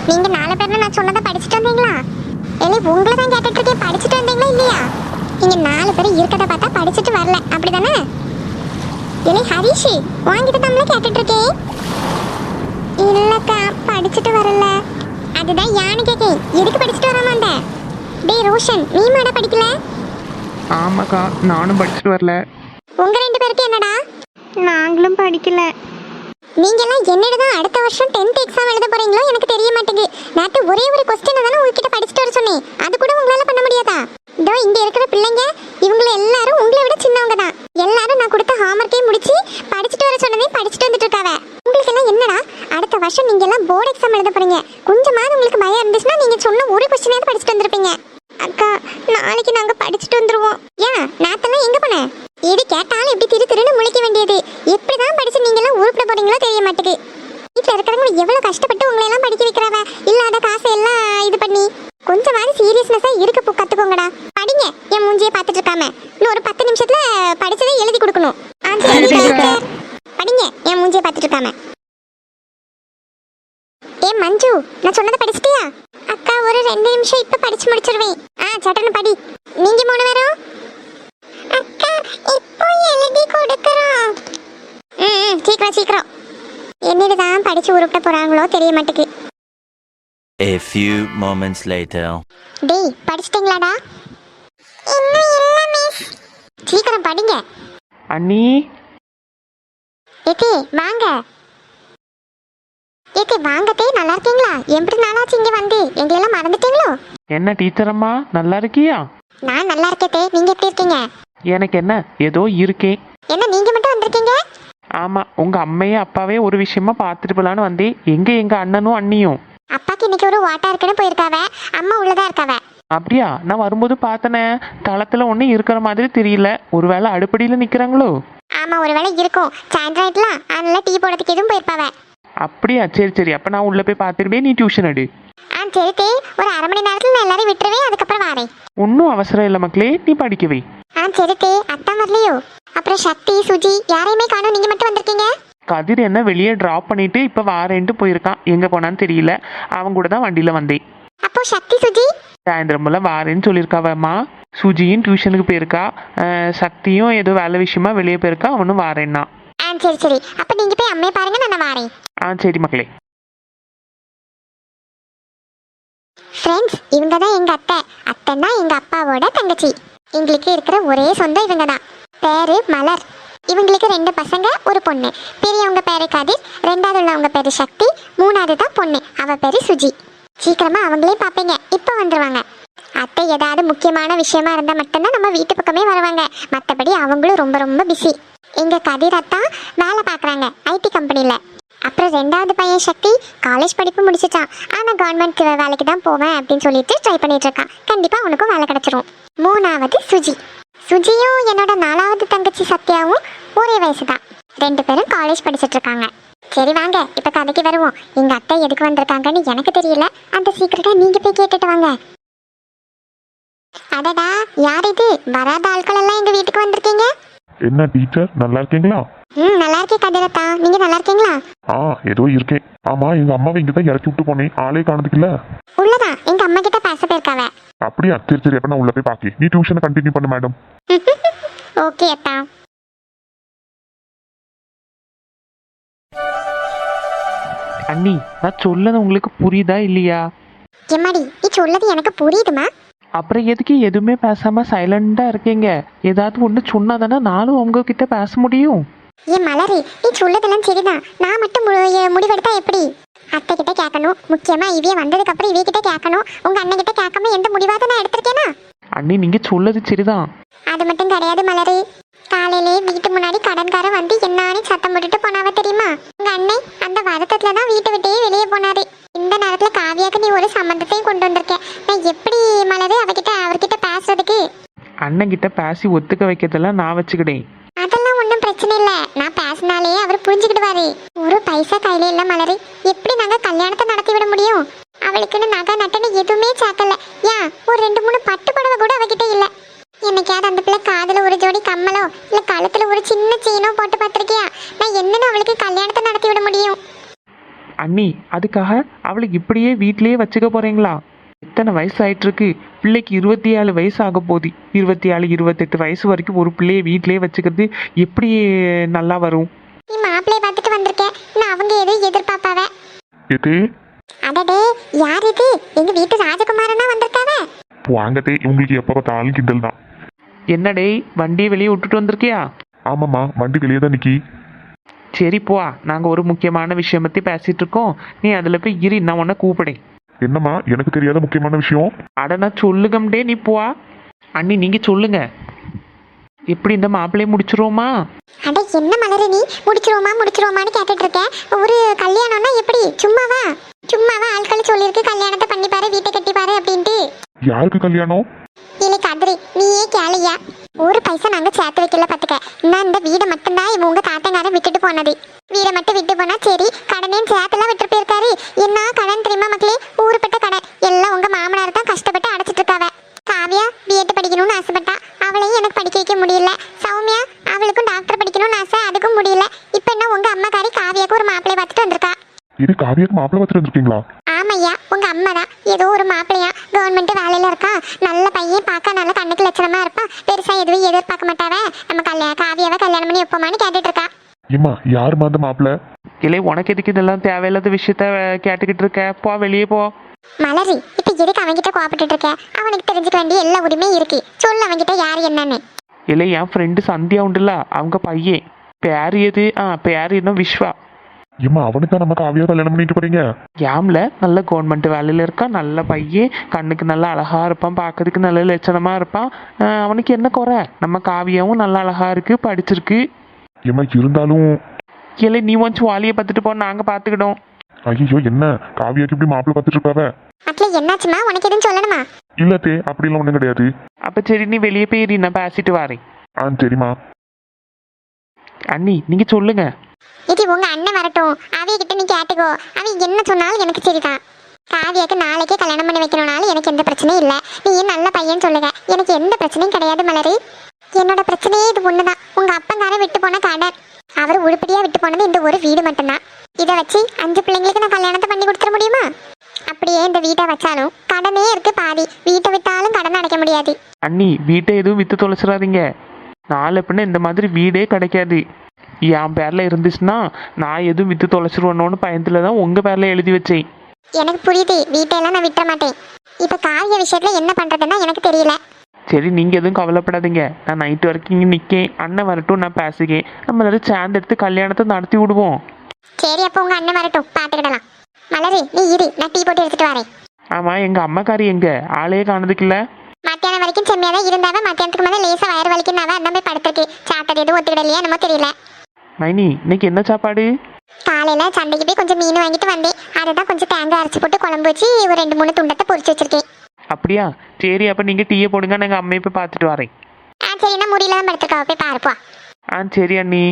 நீங்க 4 பேரும் நான் சொன்னதை படிச்சுட்டு வந்தீங்களா? இல்லை உங்களை தான் கேட்டுட்டு இருக்கேன், படிச்சுட்டு வந்தீங்களா இல்லையா? நீங்க 4 பேரும் இருக்கதை பார்த்தா படிச்சுட்டு வரல, அப்படிதானே? இல்லை ஹரிஷ், வாங்கிட்டு நம்மள கேட்டுட்டு இருக்கேன். இல்லக்கா, படிச்சுட்டு வரல. அதுதான் யானு கேட்கேன், எதுக்கு படிச்சுட்டு வராம? டேய் ரோஷன், நீ மாட படிக்கல? ஆமாக்கா, நானும் படிச்சுட்டு வரல. உங்க 2 பேருக்கு என்னடா? நாங்களும் படிக்கல. நீங்க எல்லாம் என்னதான் அடுத்த வருஷம் 10th எக்ஸாம் எழுத போறீங்களோ எனக்கு தெரிய மாட்டேங்குது. நேத்து ஒரே ஒரு கொஸ்டின் தானே உங்ககிட்ட படிச்சுட்டு வர சொன்னேன், அது கூட உங்களால பண்ண முடியாதா? இதோ இங்க இருக்கிற பிள்ளைங்க இவங்க எல்லாரும் உங்களை விட சின்னவங்க தான். எல்லாரும் நான் கொடுத்த ஹோம்வொர்க்கே முடிச்சு படிச்சுட்டு வர சொன்னதே படிச்சுட்டு வந்துட்டு இருக்காவ. உங்களுக்கு எல்லாம் என்னடா, அடுத்த வருஷம் நீங்க எல்லாம் போர்டு எக்ஸாம் எழுத போறீங்க. கொஞ்சமாவது உங்களுக்கு பயம் இருந்துச்சுன்னா நீங்க சொன்ன ஒரு கொஸ்டினாவது படிச்சுட்டு வந்திருப்பீங்க. அக்கா, நாளைக்கு நாங்க படிச்சுட்டு வந்துருவோம். ஏன் நேத்தெல்லாம் எங்க போன? எது கேட்டாலும் இப்படி திருன்னு முழிக்க வேண்டியது. எப்படிதான் படிச்சு நீங்க எல்லாம் உருப்பிட போறீங்களோ தெரிய மாட்டேங்குது. வீட்டுல இருக்கிறவங்க எவ்வளவு கஷ்டப்பட்டு உங்களை எல்லாம் படிக்க வைக்கிறவ, இல்லாத காசை எல்லாம் இது பண்ணி. கொஞ்சமாவது சீரியஸ்னஸா இருக்க கத்துக்கோங்கடா. படிங்க, என் மூஞ்சியை பார்த்துட்டு இருக்காம. இன்னும் ஒரு 10 நிமிஷத்துல படிச்சதை எழுதி கொடுக்கணும். படிங்க, என் மூஞ்சியை பார்த்துட்டு இருக்காம. ஏ மஞ்சு, நான் சொன்னதை படிச்சிட்டியா? அக்கா, ஒரு 2 நிமிஷம் இப்ப படிச்சு முடிச்சிருவேன். சட்டன்னு படி. நீங்க 3 பேரும்? அக்கா, இப்போ எழுதி கொடுக்கறோம். சீக்கிரம் சீக்கிரம். என்னதான் படிச்சு உருப்பிட போறாங்களோ தெரிய மாட்டேங்குது. A few moments later. டேய், படிச்சிட்டீங்களாடா? இன்னும் இல்ல மிஸ். சீக்கிரம் படிங்க. அண்ணி, ஏத்தே வாங்க. ஏத்தே வாங்கத்தே, நல்லா இருக்கீங்களா? எப்படி நாளாச்சு இங்க வந்து? எங்கெல்லாம் மறந்துட்டீங்களோ? என்ன டீச்சர் அம்மா, நல்லா இருக்கியா? நான் நல்லா இருக்கேத்தே, நீங்க எப்படி இருக்கீங்க? எனக்கு என்ன, ஏதோ இருக்கேன். என்ன நீங்க மட்டும் வந்திருக்கீங்க? ஆமா, உங்க அம்மையும் அப்பாவே ஒரு விஷயமா பார்த்துட்டு போலான்னு வந்தேன். எங்க அண்ணனும் அண்ணியும்? அப்பாக்கு இன்னைக்கு ஒரு வாட்டா இருக்குன்னு போயிருக்காவ, அம்மா உள்ளதா இருக்காவ. அப்படியா? நான் வரும்போது பார்த்தனே, தளத்துல ஒன்றும் இருக்கிற மாதிரி தெரியல. ஒருவேளை அடுப்படியில நிக்கிறாங்களோ? ஆமா, ஒருவேளை இருக்கும். சாயந்தரம் ஆயிட்டலாம், அதனால டீ போடுறதுக்கு எதுவும் போயிருப்பாவ. அப்படியா? சரி சரி, அப்ப நான் உள்ள போய் பார்த்துக்கிட்டே நீ டியூஷன் எடு. சரி தே, ஒரு 1/2 மணி நேரத்துல நான் எல்லாரையும் விட்டுருவேன், அதுக்கப்புறம் வரேன். ஒன்றும் அவசரம் இல்லை மக்களே, நீ படிக்கவே. சரி தே, அத்தா வரலையோ? அப்புறம் சக்தி, சுஜி யாரையுமே காணோம், நீங்க மட்டும் வந்திருக்கீங்க. கதிர் என்ன வெளியே டிராப் பண்ணிட்டு இப்ப வாரேன்ட்டு போயிருக்கான். எங்க போனான்னு தெரியல. அவன் கூட தான் வண்டியில வந்தேன். அப்போ சக்தி, சுஜி சாயந்தரமெல்லாம் வாரேன்னு சொல்லியிருக்காவம்மா. சுஜியும் டியூஷனுக்கு போயிருக்கா, சக்தியும் ஏதோ வேலை விஷயமா வெளியே போயிருக்கா, அவனும் வாரேன்னா. சரி சரி, அப்ப நீங்க போய் அம்மையை பாருங்க, நான் வரேன். சரி மக்களே. ஃப்ரெண்ட்ஸ், இவங்க தான் எங்க அத்தை. அத்தைன்னா எங்க அப்பாவோட தங்கச்சி. எங்களுக்கு இருக்கிற ஒரே சொந்தம் இவங்க தான். பேரு மலர். இவங்களுக்கு 2 பசங்க, ஒரு பொண்ணு. பெரியவங்க பேரு கதிர், 2வது உள்ளவங்க பேரு சக்தி, 3வது தான் பொண்ணு, அவ பேரு சுஜி. சீக்கிரமா அவங்களே பாப்பீங்க, இப்ப வந்துருவாங்க. அத்தை ஏதாவது முக்கியமான விஷயமா இருந்தா மட்டும்தான் நம்ம வீட்டு பக்கமே வருவாங்க. மற்றபடி அவங்களும் ரொம்ப ரொம்ப பிஸி. எங்க கதிர் அத்தா வேலை பாக்குறாங்க ஐடி கம்பெனில. அப்புறம் 2வது பையன் சக்தி காலேஜ் படிப்பு முடிச்சிட்டான். ஆனா கவர்மெண்ட் வேலைக்கு தான் போவேன் அப்படின்னு சொல்லிட்டு ட்ரை பண்ணிட்டு இருக்கான். கண்டிப்பா அவனுக்கும் வேலை கிடைச்சிரும். 3வது சுஜி. சுஜியும் என்னோட 4வது தங்கச்சி சத்யாவும் ஒரே வயசு தான். 2 பேரும் காலேஜ் படிச்சுட்டு இருக்காங்க. சரி வாங்க, இப்ப கதைக்கு வருவோம். எங்க அத்தை எதுக்கு வந்திருக்காங்கன்னு எனக்கு தெரியல, அந்த சீக்கிரட்டா நீங்க போய் கேட்டுட்டு வாங்க. அடடா, யார் இது? வராத ஆட்கள் எல்லாம் எங்க வீட்டுக்கு வந்திருக்கீங்க. என்ன டீச்சர், நல்லா இருக்கீங்களா? நல்லா இருக்கேன் கதிரத்தா, நீங்க நல்லா இருக்கீங்களா? ஏதோ இருக்கேன். ஆமா, எங்க அம்மாவை இங்கதான் இறக்கி விட்டு போனேன், ஆளே காணதுக்குல்ல. உள்ளதான், எங்க அம்மா கிட்ட பேச போயிருக்காவ. அப்படியா? சரி சரி, அப்ப நான் உள்ள போய் பாக்கி. நீ டியூஷனை கண்டினியூ பண்ணு மேடம். ஓகே அத்தா. அண்ணி, நான் சொல்லது உங்களுக்கு புரியுதா இல்லையா? எம்மாடி, நீ சொல்லது எனக்கு புரியுதுமா. அப்புறம் எதுக்கு எதுவுமே பேசாம சைலண்டா இருக்கீங்க? ஏதாவது ஒண்ணு சொன்னாதானே நானும் உங்ககிட்ட பேச முடியும். ஏன் மலரு, நீ சொல்லதெல்லாம் சரிதான். நான் மட்டும் முடிவெடுத்தா எப்படி? அத்தை கிட்ட கேட்கணும், முக்கியமா இவைய வந்ததுக்கு அப்புறம் இவைய கிட்ட கேட்கணும். உங்க அண்ணன் கிட்ட கேட்காம எந்த முடிவாத நான் எடுத்திருக்கேனா? அண்ணி, நீங்க சொல்லது சரிதான். அது மட்டும் கிடையாது மலரு. காலையிலே வீட்டு முன்னாடி கடன்காரன் வந்து என்னானே சத்தம் போட்டுட்டு போனாவ தெரியுமா? உங்க அண்ணன் அந்த வருத்தத்துலதான் வீட்டை விட்டே வெளியே போனாரு. இந்த நேரத்துல காவியாக்கு நீ ஒரு சம்பந்தத்தையும் கொண்டு வந்திருக்க. நான் எப்படி மலரு அவர்கிட்ட பேசுறதுக்கு? அண்ணன் கிட்ட பேசி ஒத்துக்க வைக்கிறதெல்லாம் நான் வச்சுக்கிட்டேன். அதெல்லாம் ஒன்றும் பிரச்சனை இல்ல, நான் பேசினாலே அவர் புரிஞ்சுக்கிடுவாரு. ஒரு பைசா கையில இல்ல மலரு, எப்படி நாங்க கல்யாணத்தை நடத்தி விட முடியும்? அவளுக்குன்னு நகை நட்டுன்னு எதுவுமே சேர்க்கல. ஏன் ஒரு 2-3 பட்டு புடவை கூட அவகிட்ட இல்ல. என்னைக்காவது அந்த பிள்ளை காதுல ஒரு ஜோடி கம்மலோ இல்ல கழுத்துல ஒரு சின்ன செயினோ போட்டு பார்த்திருக்கியா? நான் என்னன்னு அவளுக்கு கல்யாணத்தை நடத்தி விட முடியும்? அண்ணி அதுக்காக அவளை இப்படியே வீட்டிலேயே வச்சுக்க போறீங்களா? எத்தனை வயசு ஆயிட்டு இருக்கு? பிள்ளைக்கு 27 வயசு ஆக போகுது. 27 28 வயசு வரைக்கும் ஒரு பிள்ளையை வீட்டிலேயே வச்சுக்கிறது எப்படி நல்லா வரும்? நீ மாப்பிள்ளைய பார்த்துட்டு வந்திருக்கேன், நான் அவங்க எதுவும் எதிர்பார்ப்பாவ. ஏத்தே அடடே, யார் இது? எங்க வீட்டு ராஜகுமாரனா வந்திருக்காவ. வாங்கத்தே, இவங்களுக்கு எப்போ பார்த்தாலும் கிண்டல் தான். என்னடே வண்டியை வெளியே விட்டுட்டு வந்திருக்கியா? ஆமாம்மா, வண்டி வெளியே தான் நிக்கி. சரி போ, நாங்கள் ஒரு முக்கியமான விஷயம் பற்றி பேசிட்டு இருக்கோம். நீ அதில் போய் இரு, நான் உன்னை கூப்பிடேன். என்னம்மா, எனக்கு தெரியாத முக்கியமான விஷயம்? அட நான் சொல்லுங்கம்டே, நீ போ. அண்ணி நீங்கள் சொல்லுங்க, எப்படி இந்த மாப்பிள்ளையை முடிச்சிருவோமா? அட என்ன மலரு, நீ முடிச்சிருவோமான்னு கேட்டுட்டு இருக்க. ஒரு கல்யாணம்னா எப்படி? சும்மாவா ஆட்கள் சொல்லியிருக்கு கல்யாணத்தை பண்ணி பாரு, வீட்டை கட்டி பாரு அப்படின்ட்டு. யாருக்கு கல்யாணம்? இல்லை கதிரி, நீயே கேளியா? ஒரு பைசா நாங்க சேர்த்து வைக்கல பாத்துக்க. நான் இந்த வீடை மட்டும்தான் இவங்க தாத்தங்காரன் விட்டுட்டு போனது. வீடை மட்டும் விட்டு போனா சரி, கடனையும் சேர்த்துலாம் விட்டு போயிருக்காரு. என்ன கடன் தெரியுமா மக்களே? ஊருப்பட்ட கடன் எல்லாம் உங்க மாமனார் தான் கஷ்டப்பட்டு அடைச்சிட்டு இருக்காவ. காவியா பிஎட் படிக்கணும்னு ஆசைப்பட்டா, அவளையும் எனக்கு படிக்க வைக்க முடியல. சௌமியா அவளுக்கும் டாக்டர் படிக்கணும்னு ஆசை, அதுக்கும் முடியல. இப்ப என்ன உங்க அம்மாக்காரி காவியாக்கு ஒரு மாப்பிள்ளை பார்த்துட்டு வந்திருக்கா. இது காவியாக்கு மாப்பிள்ளை பார்த்துட்டு வந்திருக்கீங்களா? ஆமையா, உங்க அம்மா தான் ஏதோ ஒரு மாப்பிள்ளையா, கவர்மெண்ட் வேலையில இருக்கா, நல்ல பையன், பார்க்க நல்ல கண்ணுக்கு லட்சணமா இருப்பான், பெருசா எதுவும் எதிர்பார்க்க மாட்டாவ, நம்ம காவியாவை கல்யாணம் பண்ணி வைப்போமான்னு கேட்டுட்டு இருக்கா. ஏம்மா, யாருமா அந்த மாப்பிள்ளை? இல்லை உனக்கு எதுக்கு இதெல்லாம் தேவையில்லாத விஷயத்த கேட்டுக்கிட்டு இருக்க? போ, வெளியே போ. மலரி, இப்ப எதுக்கு அவன்கிட்ட கோபப்பட்டு இருக்க? அவனுக்கு தெரிஞ்சுக்க வேண்டிய எல்லா உரிமையும் இருக்கு. சொல்லு அவன்கிட்ட யாரு என்னன்னு. இல்லை என் ஃப்ரெண்டு சந்தியா உண்டுல்ல, அவங்க பையன் பேர் எது? பேர் என்ன விஸ்வா. ஏம்மா, அவனுக்கு நம்ம காவியா கல்யாணம் பண்ணிட்டு போறீங்க? யாம்ல நல்ல கவர்மெண்ட் வேலையில் இருக்கான், நல்ல பையன், கண்ணுக்கு நல்லா அழகா இருப்பான், பார்க்கறதுக்கு நல்ல லட்சணமா இருப்பான். அவனுக்கு என்ன குறை? நம்ம காவியாவும் நல்லா அழகா இருக்கு, படிச்சிருக்கு. ஏம்மா, இருந்தாலும் இல்லை நீ கொஞ்சம் வாலியை பார்த்துட்டு போ, நாங்கள் பார்த்துக்கிட்டோம். ஐயோ, என்ன காவியாக்கு இப்படி மாப்பிள்ளை பார்த்துட்டு இருக்காவ? அட்ல என்னாச்சுமா? உனக்கு எதுவும் சொல்லணுமா? இல்லத்தே, அப்படிலாம் ஒன்றும் கிடையாது. அப்போ சரி, நீ வெளியே போய் நான் பேசிட்டு வரேன். சரிம்மா. அண்ணி நீங்கள் சொல்லுங்க. இது உங்க அண்ணன் வரட்டும், அவைகிட்ட நீ கேட்டுக்கோ. அவன் என்ன சொன்னாலும் எனக்கு சரிதான். காவியாக்கு நாளைக்கே கல்யாணம் பண்ணி வைக்கணும்னாலும் எனக்கு எந்த பிரச்சனையும் இல்லை. நீ நல்ல பையன் சொல்லுங்க, எனக்கு எந்த பிரச்சனையும் கிடையாது மலரு. என்னோட பிரச்சனையே இது ஒண்ணுதான். உங்க அப்பங்காரன் விட்டு போன கடன், அவர் உருப்படியா விட்டு போனது இந்த ஒரு வீடு மட்டும்தான். இதை வச்சு 5 பிள்ளைங்களுக்கு நான் கல்யாணத்தை பண்ணி கொடுத்துட முடியுமா? அப்படியே இந்த வீட்டை வச்சாலும் கடனே இருக்கு பாதி. வீட்டை விட்டாலும் கடன் அடைக்க முடியாது. அண்ணி வீட்டை எதுவும் விற்று தொலைச்சிடாதீங்க. நாளை பின்ன இந்த மாதிரி வீடே கிடைக்காது. என் பேரில் இருந்துச்சுன்னா நான் எதுவும் விற்று தொலைச்சிருவேணும்னு பயத்தில் தான் உங்கள் பேரில் எழுதி வச்சேன். எனக்கு புரியுது, வீட்டையெல்லாம் நான் விட்டுற மாட்டேன். இப்போ காவிய விஷயத்துல என்ன பண்றதுன்னா எனக்கு தெரியல. சரி நீங்கள் எதுவும் கவலைப்படாதீங்க, நான் நைட்டு வரைக்கும் இங்கே நிற்கேன். அண்ணன் வரட்டும், நான் பேசுகிறேன். நம்ம எல்லாரும் சேர்ந்து எடுத்து கல்யாணத்தை நடத்தி விடுவோம். சரி, அப்போ உங்க அண்ணன் வரட்டும், பார்த்துக்கிடலாம். மலரு, நீ இரு, நான் டீ போட்டு எடுத்துட்டு வரேன். ஆமாம், எங்கள் அம்மாக்காரி எங்கே? ஆளையே காணதுக்குல்ல. மத்தியானம் வரைக்கும் செம்மையா தான் இருந்தாவ. மத்தியானத்துக்கு மேலே லேசா வயிறு வலிக்குன்னாவ, அந்த போய் படுத்துருக்கு. சாப்பிட்டது எதுவும் ஒத்துக்கிடலையா என்னமோ தெரியல. மைனி இன்னைக்கு என்ன சாப்பாடு? காலையில சண்டைக்கு போய் கொஞ்சம் மீன் வாங்கிட்டு வந்தேன். அதை தான் கொஞ்சம் தேங்காய் அரைச்சி போட்டு குழம்பு வச்சு ஒரு 2 3 துண்டத்தை பொரிச்சு வச்சிருக்கேன். அப்படியா? சரி, அப்போ நீங்கள் டீயை போடுங்க, நான் எங்கள் அம்மையை போய் பார்த்துட்டு வரேன். சரி, நான் முடியல தான் படுத்துருக்கா, போய் பாருப்பா. சரி அண்ணி.